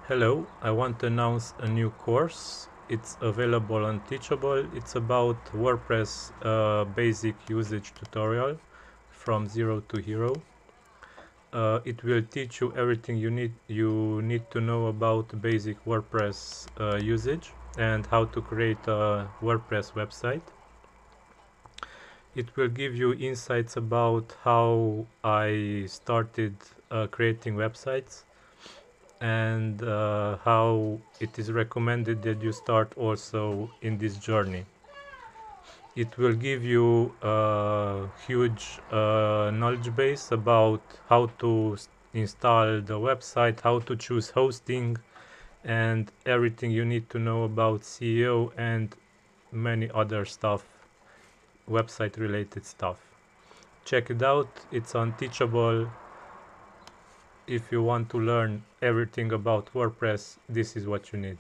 Hello, I want to announce a new course. It's available on Teachable. It's about WordPress basic usage tutorial from zero to hero. It will teach you everything you need to know about basic WordPress usage and how to create a WordPress website. It will give you insights about how I started creating websites and how it is recommended that you start also in this journey. It will give you a huge knowledge base about how to install the website, how to choose hosting, and everything you need to know about SEO and many other stuff, website related stuff. Check it out, it's on Teachable. If you want to learn everything about WordPress, this is what you need.